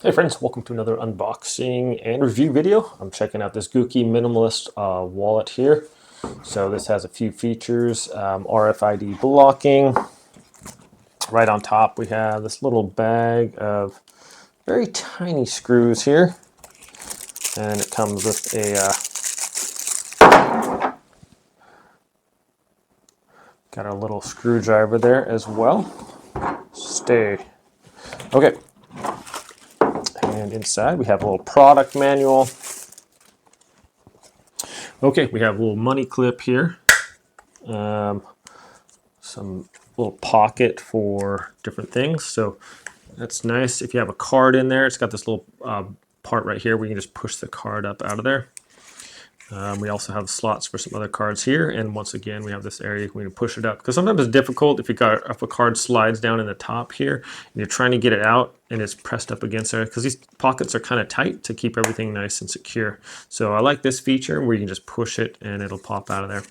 Hey friends, welcome to another unboxing and review video. I'm checking out this GHUKY Minimalist wallet here. So this has a few features, RFID blocking. Right on top we have this little bag of very tiny screws here. And it comes with a, got a little screwdriver there as well. Stay. Okay. And inside we have a little product manual. Okay, we have a little money clip here. Some little pocket for different things. So that's nice. If you have a card in there, it's got this little part right here where you can just push the card up out of there. We also have slots for some other cards here, and once again we have this area where you can push it up, because sometimes it's difficult if a card slides down in the top here and you're trying to get it out and it's pressed up against there, because these pockets are kind of tight to keep everything nice and secure. So I like this feature where you can just push it and it'll pop out of there.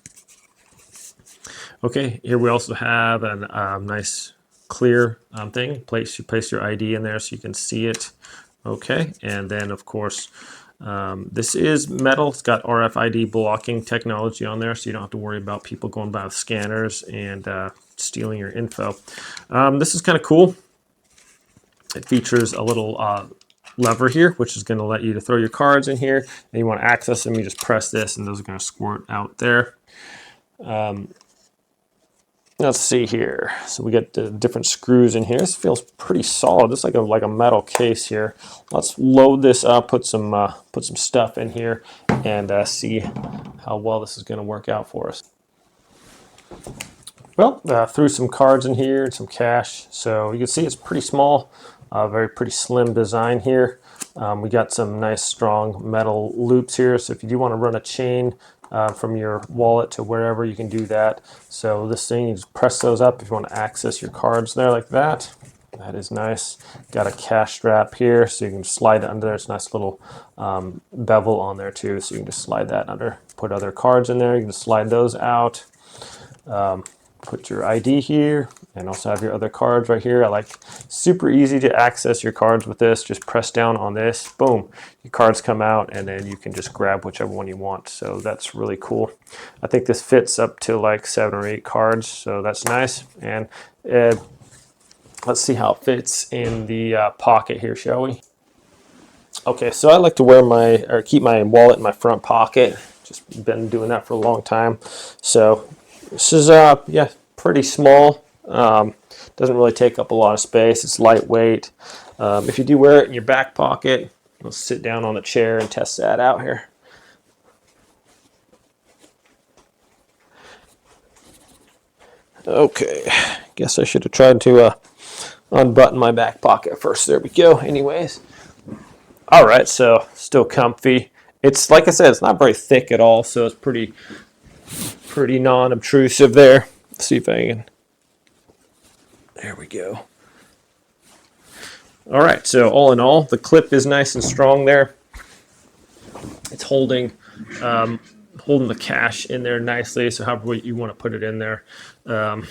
Okay, here we also have a nice clear thing. You place your ID in there so you can see it. Okay, and then of course this is metal. It's got RFID blocking technology on there, so you don't have to worry about people going by with scanners and stealing your info. This is kind of cool. It features a little lever here, which is going to let you to throw your cards in here, and you want to access them, you just press this and those are going to squirt out there. Let's see here. So we got the different screws in here. This feels pretty solid. It's like a metal case here. Let's load this up, put some stuff in here, and see how well this is going to work out for us. Well, threw some cards in here and some cash. So you can see it's pretty small, very pretty slim design here. We got some nice strong metal loops here. So if you do want to run a chain from your wallet to wherever, you can do that. So this thing, you just press those up if you want to access your cards there like that. That is nice. Got a cash strap here, so you can slide it under there. It's a nice little bevel on there too, so you can just slide that under. Put other cards in there. You can just slide those out. Put your ID here, and also have your other cards right here. Super easy to access your cards with this. Just press down on this, boom, your cards come out, and then you can just grab whichever one you want. So that's really cool. I think this fits up to like 7 or 8 cards, so that's nice. And let's see how it fits in the pocket here, shall we? Okay, so I like to keep my wallet in my front pocket. Just been doing that for a long time. So this is yeah, pretty small. Doesn't really take up a lot of space. It's lightweight. If you do wear it in your back pocket, let's sit down on the chair and test that out here. Okay, guess I should have tried to unbutton my back pocket first. There we go. Anyways, all right, so still comfy. It's, like I said, it's not very thick at all, so it's pretty non-obtrusive there. Let's see if I can. There we go. All right, so all in all, the clip is nice and strong there. It's holding the cash in there nicely, so however you want to put it in there. Yeah,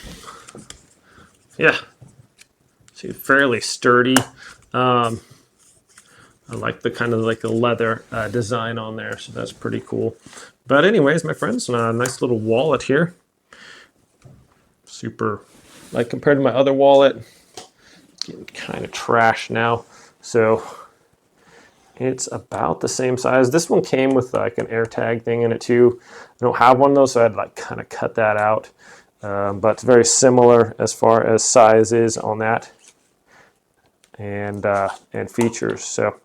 see, fairly sturdy. I like the kind of like the leather design on there, so that's pretty cool. But anyways, my friends, a nice little wallet here. Super, like compared to my other wallet, getting kind of trash now. So it's about the same size. This one came with like an AirTag thing in it too. I don't have one of those, so I had to like kind of cut that out. But it's very similar as far as size is on that, and features. So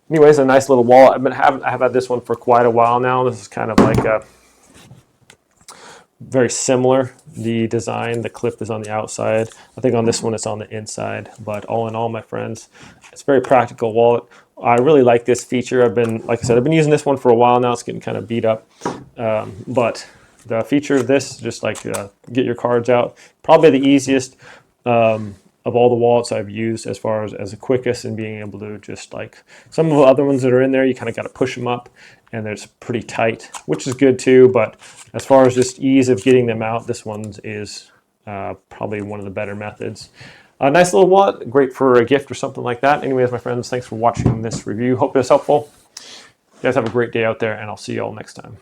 anyways, a nice little wallet. I have had this one for quite a while now. This is kind of like a very similar. The design, the clip is on the outside. I think on this one it's on the inside. But all in all, my friends, it's a very practical wallet. I really like this feature. Like I said, I've been using this one for a while now. It's getting kind of beat up. But the feature of this, just like get your cards out, probably the easiest of all the wallets I've used as far as the quickest, and being able to just like some of the other ones that are in there, you kind of got to push them up and they're pretty tight, which is good too. But as far as just ease of getting them out, this one is probably one of the better methods. A nice little wallet, great for a gift or something like that. Anyways, my friends, thanks for watching this review. Hope it was helpful. You guys have a great day out there, and I'll see you all next time.